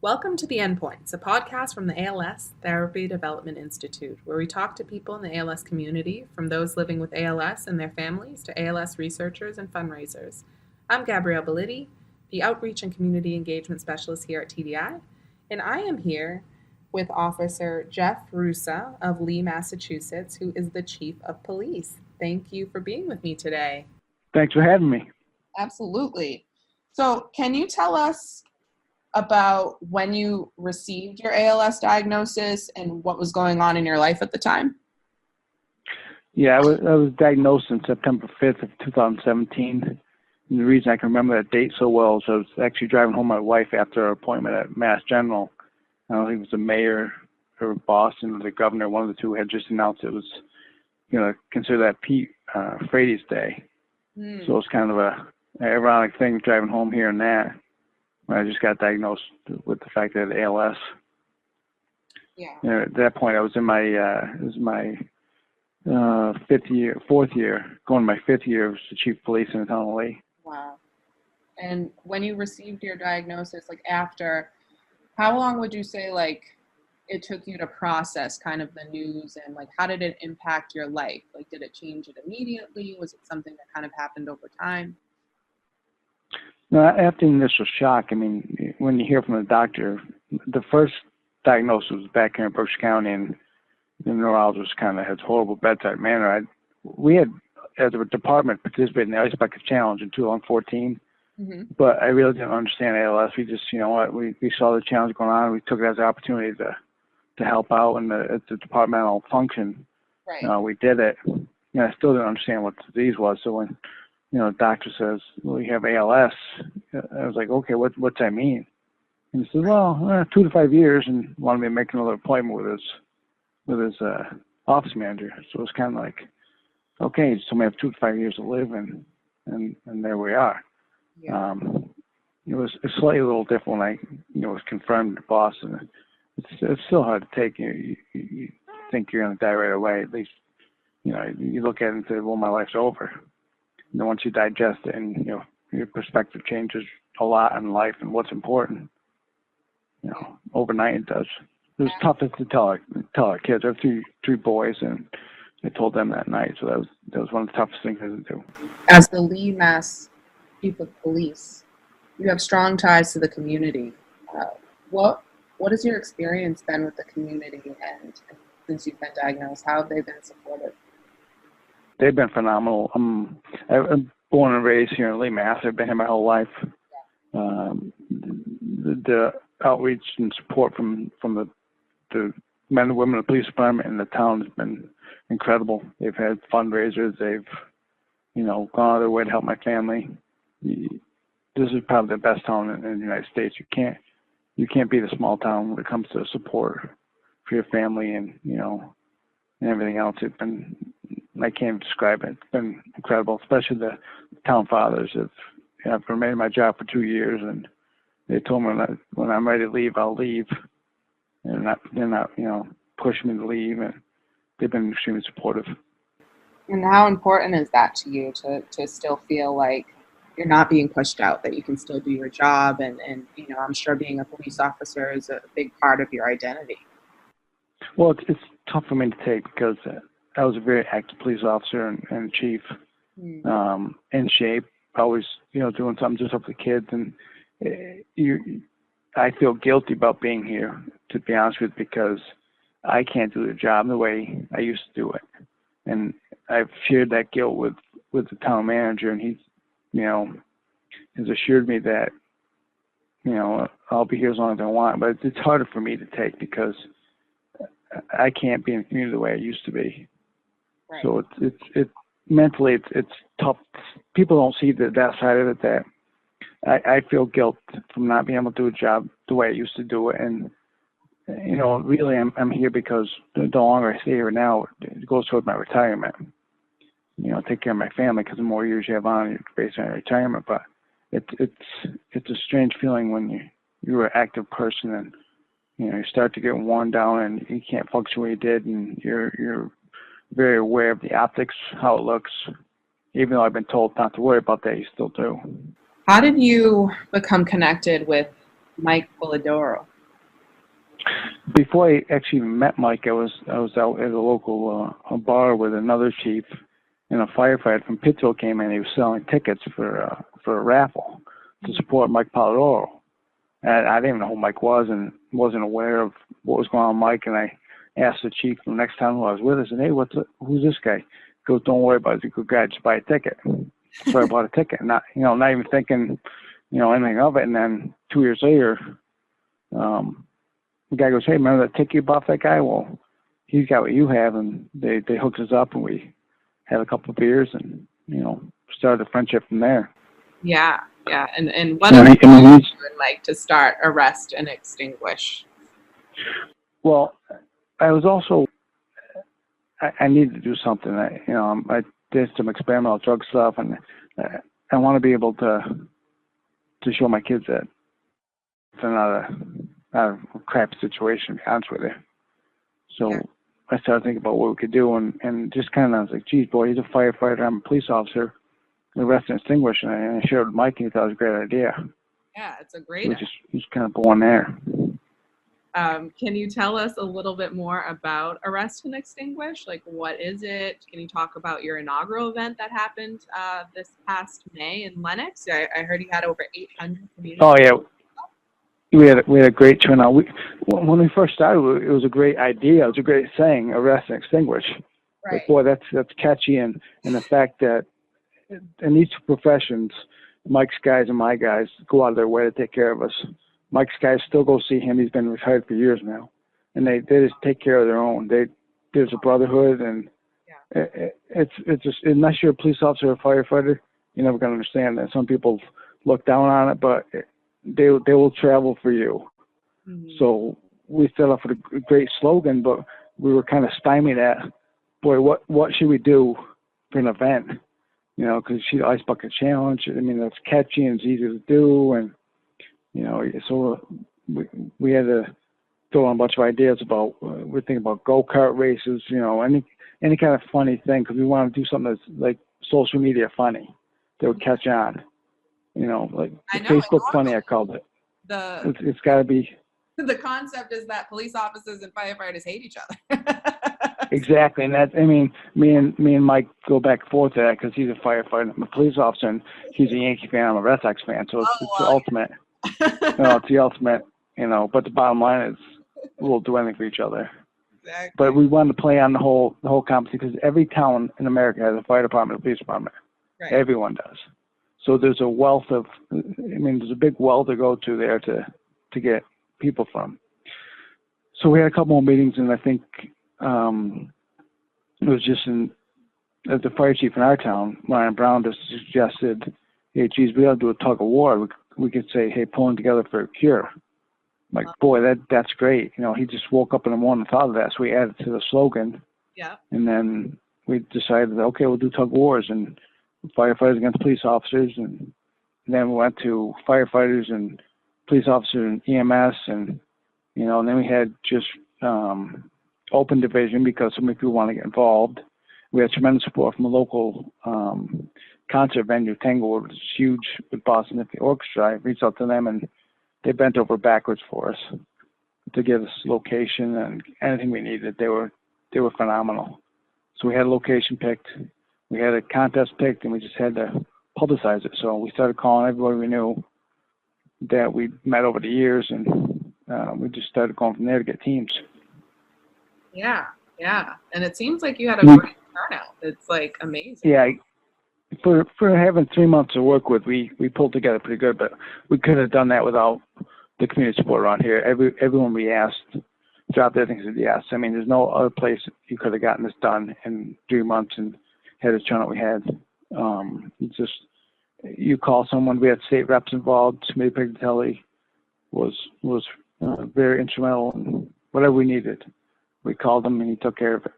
Welcome to The Endpoints, a podcast from the ALS Therapy Development Institute, where we talk to people in the ALS community, from those living with ALS and their families to ALS researchers and fundraisers. I'm Gabrielle Bellitti, the Outreach and Community Engagement Specialist here at TDI, and I am here with Officer Jeff Roosa of Lee, Massachusetts, who is the Chief of Police. Thank you for being with me today. Thanks for having me. Absolutely. So can you tell us about when you received your ALS diagnosis and what was going on in your life at the time? Yeah, I was diagnosed on September 5th of 2017. And the reason I can remember that date so well is I was actually driving home with my wife after our appointment at Mass General. I don't think it was the mayor or Boston or the governor, one of the two, had just announced it was, consider that Pete Frady's Day. So it was kind of a ironic thing driving home here and there. When I just got diagnosed with the fact that I had ALS. Yeah. And at that point, I was in my fourth year, going to my fifth year as the chief of police in the town of Lee. Wow. And when you received your diagnosis, after, how long would you say, it took you to process kind of the news, and, how did it impact your life? Did it change it immediately? Was it something that kind of happened over time? No, after the initial shock, when you hear from the doctor, the first diagnosis was back here in Berkshire County, and the neurologist kind of had horrible bedside manner. We had, as a department, participated in the Ice Bucket Challenge in 2014, but I really didn't understand ALS. We just, we saw the challenge going on, and we took it as an opportunity to help out in the departmental function. Right. We did it. I still didn't understand what the disease was, so when the doctor says, well, you have ALS. I was like, okay, what's that mean? And he said, well, 2 to 5 years, and wanted me to make another appointment with his office manager. So it was kind of like, okay, so we have 2 to 5 years to live, and there we are. Yeah. It was slightly a little different when I, was confirmed in Boston. It's still hard to take. You think you're going to die right away. At least, you look at it and say, well, my life's over. And then once you digest it, and your perspective changes a lot in life and what's important. Overnight it does. It was tough to tell our kids. I have three boys, and I told them that night. So that was one of the toughest things to do. As the Lee, Mass Chief of Police, you have strong ties to the community. What has your experience been with the community, and since you've been diagnosed, how have they been supportive? They've been phenomenal. I'm born and raised here in Lee, Mass. I've been here my whole life. The outreach and support from the men and women of the police department in the town has been incredible. They've had fundraisers. They've, gone out of their way to help my family. This is probably the best town in the United States. You can't beat a small town when it comes to support for your family and and everything else. I can't describe it. It's been incredible, especially the town fathers. I've remained in my job for 2 years, and they told me when I'm ready to leave, I'll leave. And they're not pushing me to leave, and they've been extremely supportive. And how important is that to you to still feel like you're not being pushed out, that you can still do your job? And I'm sure being a police officer is a big part of your identity. Well, it's tough for me to take because I was a very active police officer and chief, in shape, always, doing something just up for the kids. And I feel guilty about being here, to be honest with you, because I can't do the job the way I used to do it. And I've shared that guilt with the town manager, and he's, has assured me that, I'll be here as long as I want. But it's harder for me to take because I can't be in the community the way I used to be. Right. So it's mentally it's tough. People don't see that side of it. That I feel guilt from not being able to do a job the way I used to do it. And really I'm here because the longer I stay here now, it goes toward my retirement. Take care of my family, because the more years you have on, you're based on your retirement. But it's a strange feeling when you're an active person and you start to get worn down and you can't function the way you did, and you're very aware of the optics, how it looks. Even though I've been told not to worry about that, you still do. How did you become connected with Mike Polidoro? before I actually met Mike, I was out at a local a bar with another chief and a firefighter from Pittsfield came in. He was selling tickets for a raffle to support Mike Polidoro. And I didn't even know who Mike was and wasn't aware of what was going on with Mike. And I asked the chief the next time who I was with us, and hey, who's this guy? He goes, don't worry about it. He's a good guy. Just buy a ticket. So I bought a ticket, not even thinking, anything of it. And then 2 years later, the guy goes, hey, remember that ticket you bought that guy? Well, he's got what you have. And they hooked us up, and we had a couple of beers and, started a friendship from there. Yeah. Yeah. And what would like to start Arrest and Extinguish? Well, I was also, I needed to do something. I did some experimental drug stuff, and I want to be able to show my kids that it's not a crap situation, to be honest with you. So yeah. I started thinking about what we could do, and just kind of was like, geez, boy, he's a firefighter, I'm a police officer, Arrest and Extinguish, and I shared with Mike, and he thought it was a great idea. Yeah, it's a great idea. Just kind of born there. Can you tell us a little bit more about Arrest and Extinguish? Like, what is it? Can you talk about your inaugural event that happened this past May in Lenox? I heard you had over 800 communities. Oh, yeah. We had a great turnout. When we first started, it was a great idea. It was a great saying, Arrest and Extinguish. Right. But boy, that's catchy, and the fact that in each professions, Mike's guys and my guys go out of their way to take care of us. Mike's guys still go see him. He's been retired for years now, and they just take care of their own. There's a brotherhood, and it's just, unless you're a police officer or a firefighter, you're never going to understand that. Some people look down on it, but they will travel for you. Mm-hmm. So we set off with a great slogan, but we were kind of stymied at, boy, what should we do for an event? Because the Ice Bucket Challenge, I mean, that's catchy and it's easy to do, and so we had to throw in a bunch of ideas about, we're thinking about go-kart races, any kind of funny thing, because we want to do something that's like social media funny that would catch on, like Facebook funny, I called it. It's got to be. The concept is that police officers and firefighters hate each other. Exactly, and me and Mike go back and forth to that because he's a firefighter, I'm a police officer, and he's a Yankee fan, I'm a Red Sox fan, so it's the ultimate. It's the ultimate, but the bottom line is we'll do anything for each other. Exactly. But we wanted to play on the whole competition because every town in America has a fire department, a police department. Right. Everyone does. So there's a wealth of, there's a big well to go to there to get people from. So we had a couple more meetings, and I think it was just the fire chief in our town, Ryan Brown, just suggested, hey, geez, we ought to do a tug of war. We could say, hey, pulling together for a cure. Like, boy, that's great. He just woke up in the morning and thought of that, so we added to the slogan. Yeah. And then we decided, okay, we'll do tug of wars and firefighters against police officers, and then we went to firefighters and police officers and EMS, and and then we had just open division because so many people want to get involved. We had tremendous support from a local concert venue, Tanglewood, which is huge with Boston Symphony Orchestra. I reached out to them, and they bent over backwards for us to give us location and anything we needed. They were phenomenal. So we had a location picked, we had a contest picked, and we just had to publicize it. So we started calling everybody we knew that we met over the years, and we just started going from there to get teams. Yeah. And it seems like you had a great turnout. It's like amazing. Yeah. For having 3 months to work with, we pulled together pretty good, but we couldn't have done that without the community support around here. Everyone we asked dropped their things and said yes. There's no other place you could have gotten this done in 3 months and had the turnout we had. It's just, you call someone, we had state reps involved, Smitty Pignatelli was very instrumental in whatever we needed. We called him and he took care of it.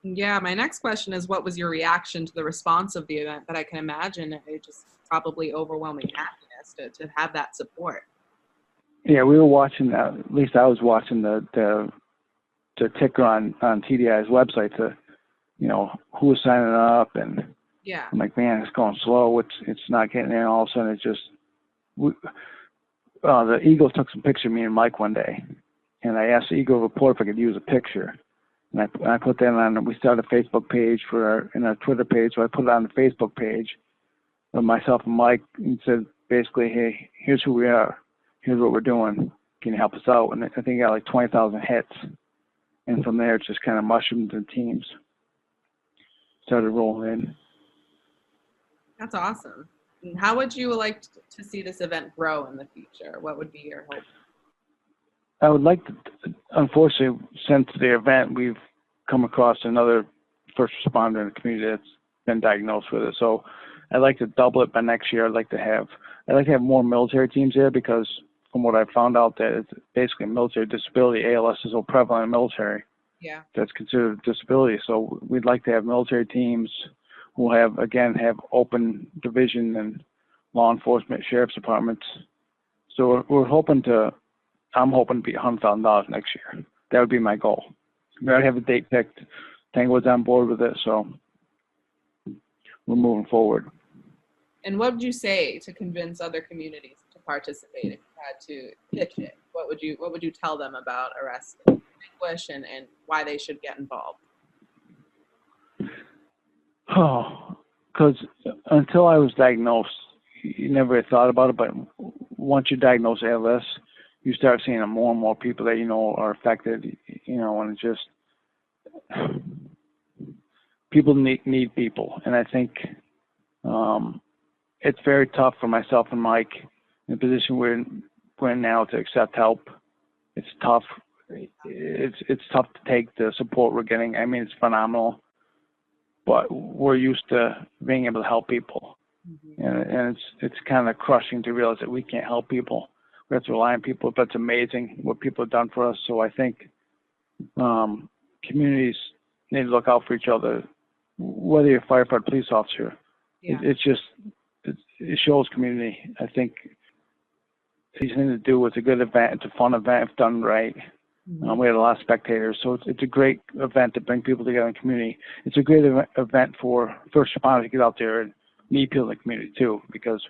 Yeah, my next question is, what was your reaction to the response of the event? But I can imagine it just probably overwhelming happiness to have that support. Yeah, we were watching that. At least I was watching the ticker on TDI's website to, who was signing up, and yeah, I'm like, man, it's going slow. It's not getting there. And all of a sudden, it's just the Eagles took some pictures of me and Mike one day, and I asked the Eagle Report if I could use a picture. And I put that on. We started a Facebook page in our Twitter page, so I put it on the Facebook page of myself and Mike and said basically, hey, here's who we are, here's what we're doing. Can you help us out? And I think I got like 20,000 hits, and from there it just kind of mushroomed into teams, started rolling in. That's awesome. And how would you like to see this event grow in the future? What would be your hope? I would like to, unfortunately, since the event, we've come across another first responder in the community that's been diagnosed with it. So I'd like to double it by next year. I'd like to have more military teams there, because from what I've found out, that it's basically a military disability. ALS is so prevalent in the military. Yeah. That's considered a disability. So we'd like to have military teams who have open division and law enforcement, sheriff's departments. So I'm hoping to be $100,000 next year. That would be my goal. We already have a date picked. Tango's on board with it, so we're moving forward. And what would you say to convince other communities to participate if you had to pitch it? What would you tell them about Arrest and Extinguish and why they should get involved? Oh, because until I was diagnosed, you never thought about it, but once you diagnose ALS, you start seeing more and more people that are affected, and it's just people need people. And I think it's very tough for myself and Mike in the position we're in now to accept help. It's tough. It's tough to take the support we're getting. I mean, it's phenomenal, but we're used to being able to help people. Mm-hmm. And it's kind of crushing to realize that we can't help people. We have to rely on people, but it's amazing what people have done for us. So I think communities need to look out for each other, whether you're a firefighter, police officer. Yeah. It shows community. I think it's easy to do. It's a good event. It's a fun event if done right. Mm-hmm. We had a lot of spectators, so it's a great event to bring people together in the community. It's a great event for first responders to get out there and meet people in the community too, because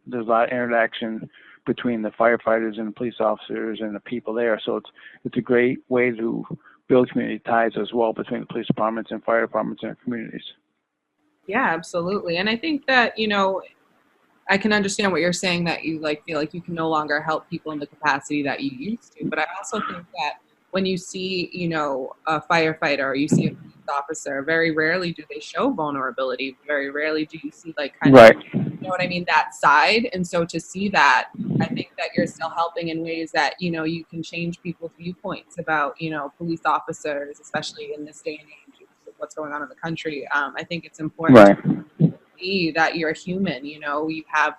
there's a lot of interaction between the firefighters and the police officers and the people there. So it's a great way to build community ties as well between the police departments and fire departments and communities. Yeah, absolutely. And I think that, I can understand what you're saying, that you feel like you can no longer help people in the capacity that you used to. But I also think that when you see, a firefighter or you see a police officer, very rarely do they show vulnerability. Very rarely do you see right. That side. And so to see that, I think that you're still helping in ways that, you can change people's viewpoints about, police officers, especially in this day and age with what's going on in the country. I think it's important to see that you're a human, you have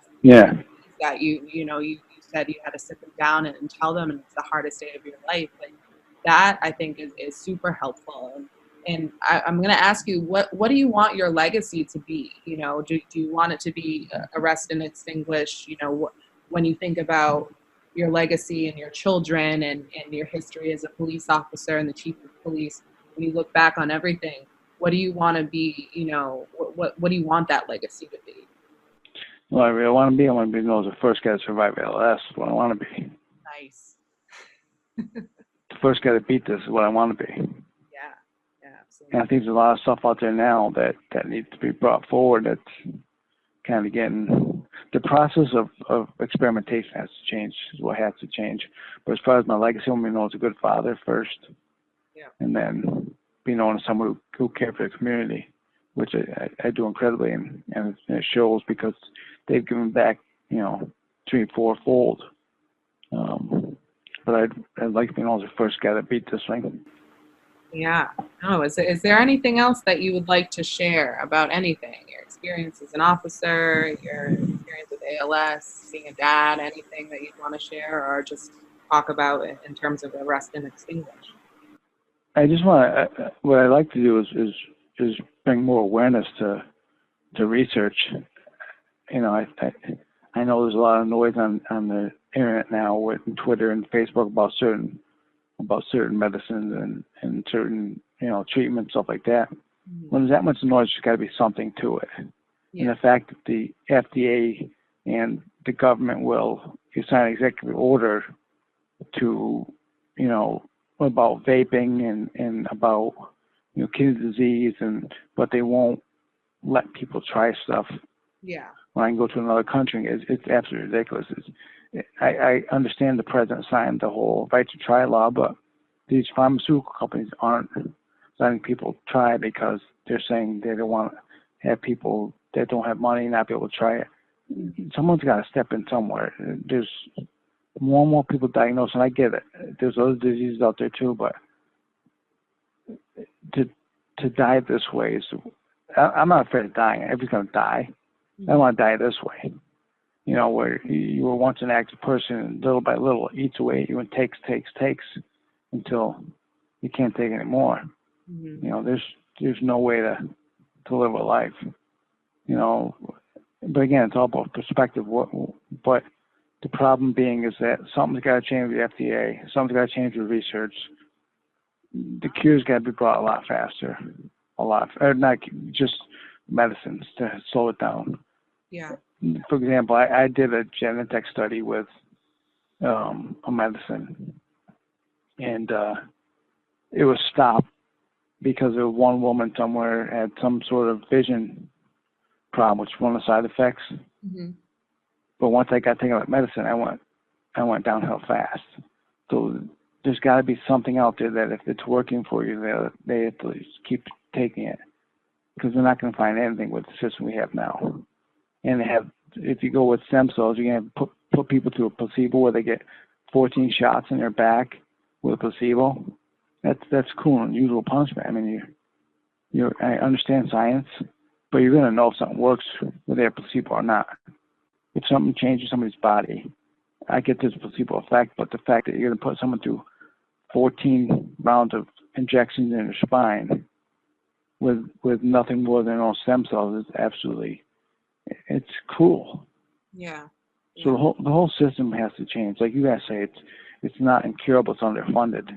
that you said you had to sit them down and tell them, and it's the hardest day of your life. And that I think is super helpful. And I'm going to ask you, what do you want your legacy to be? Do you want it to be Arrest and Extinguish? When you think about your legacy and your children and your history as a police officer and the chief of police, when you look back on everything, what do you want to be? What do you want that legacy to be? Well, I really want to be known as the first guy to survive ALS. What I want to be. Nice. The first guy to beat this is what I want to be. Yeah, absolutely. And I think there's a lot of stuff out there now that needs to be brought forward. That's kind of getting the process of experimentation has to change. Is what has to change. But as far as my legacy, I want to be known as a good father first, and then be known as someone who cared for the community, which I do incredibly, and it shows because they've given back, 3-4-fold. But I'd like to be known as the first guy that beat this thing. Yeah. No. Is there anything else that you would like to share about anything? Your experience as an officer, your experience with ALS, being a dad, anything that you'd want to share, or just talk about in terms of Arrest and Extinguish? I just want to. What I like to do is bring more awareness to research. I know there's a lot of noise on the internet now with Twitter and Facebook about certain medicines and certain treatments, stuff like that. Mm-hmm. When there's that much noise, there's got to be something to it. Yeah. And the fact that the FDA and the government will sign an executive order to you know, about vaping and about, you know, kidney disease, but they won't let people try stuff. Yeah. When I can go to another country, it's absolutely ridiculous. I understand the president signed the whole right to try law, but these pharmaceutical companies aren't letting people try because they're saying they don't want to have people that don't have money not be able to try it. Someone's got to step in somewhere. There's more and more people diagnosed, and I get it. There's other diseases out there too, but to die this way is, I'm not afraid of dying. Everybody's going to die. I don't want to die this way. You know, where you were once an active person, and little by little it eats away at you and takes until you can't take anymore. Mm-hmm. You know, there's no way to live a life. You know, but again, it's all about perspective. But the problem being is that something's got to change with the FDA. Something's got to change with research. The cure's got to be brought a lot faster, or not just medicines to slow it down. Yeah. For example, I did a Genentech study with a medicine, and it was stopped because of one woman somewhere had some sort of vision problem, which was one of the side effects. Mm-hmm. But once I got taking that medicine, I went downhill fast. So there's got to be something out there that if it's working for you, they have to keep taking it, because they're not going to find anything with the system we have now. And if you go with stem cells, you're going to put people through a placebo where they get 14 shots in their back with a placebo. That's cruel and unusual punishment. I mean, I understand science, but you're going to know if something works with their placebo or not. If something changes somebody's body, I get this placebo effect, but the fact that you're going to put someone through 14 rounds of injections in their spine with nothing more than all stem cells is absolutely, it's cruel. Yeah. So the whole system has to change. Like you guys say, it's not incurable, it's underfunded.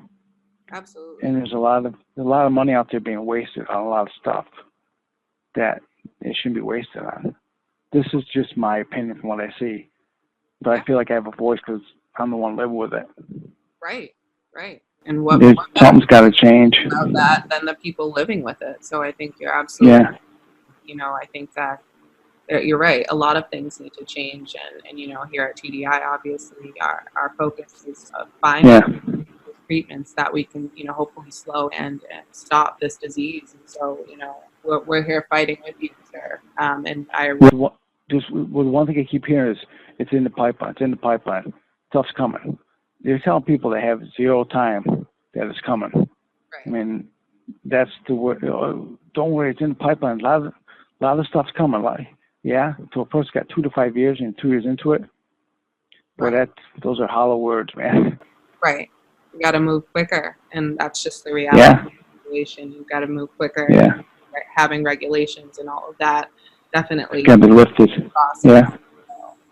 Absolutely. And there's a lot of money out there being wasted on a lot of stuff that it shouldn't be wasted on. This is just my opinion from what I see, but I feel like I have a voice because I'm the one living with it. Right. And what something's got to change about that than the people living with it? So I think you're absolutely right. You know, I think that you're right. A lot of things need to change, and you know, here at TDI, obviously, our focus is finding treatments that we can, you know, hopefully slow and stop this disease. And so, you know, we're here fighting with you, sir. And just one thing I keep hearing is it's in the pipeline. It's in the pipeline. Stuff's coming. They're telling people they have zero time that it's coming. Right. I mean, that's the word. Don't worry, it's in the pipeline. A lot of stuff's coming. So a person got 2 to 5 years, and 2 years into it. But those are hollow words, man. Right. You got to move quicker, and that's just the reality of the situation. You've got to move quicker. Yeah. Having regulations and all of that definitely got to be lifted. Yeah.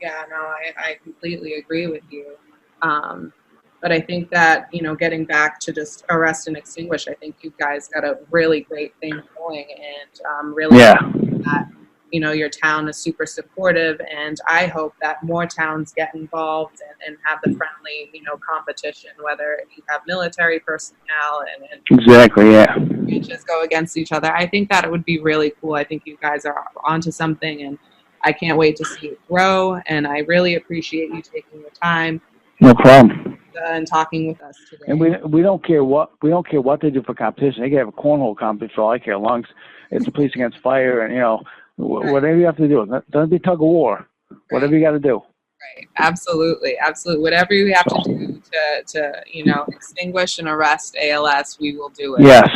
Yeah. No, I completely agree with you. But I think that, you know, getting back to just Arrest and Extinguish, I think you guys got a really great thing going, and really that, you know, your town is super supportive, and I hope that more towns get involved and have the friendly, you know, competition, whether you have military personnel and exactly, you just go against each other. I think that it would be really cool. I think you guys are onto something, and I can't wait to see it grow, and I really appreciate you taking the time. No problem. And talking with us today. And we don't care what they do for competition. They can have a cornhole competition for all I care. Long as it's a police against fire, and you know, whatever you have to do. Don't be tug of war. Whatever you got to do. Right. Absolutely. Whatever you have to do to you know, extinguish and arrest ALS, we will do it. Yes.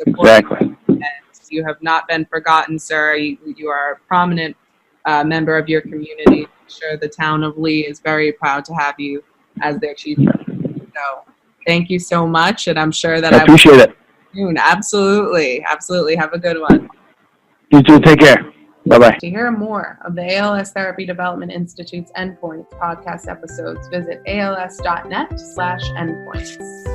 Exactly. And you have not been forgotten, sir. You are a prominent member of your community. I'm sure the town of Lee is very proud to have you as their chief. So thank you so much, and I'm sure that I appreciate it. Soon. Absolutely. Have a good one. You too. Take care. Bye-bye. To hear more of the ALS Therapy Development Institute's Endpoints podcast episodes, visit als.net/endpoints.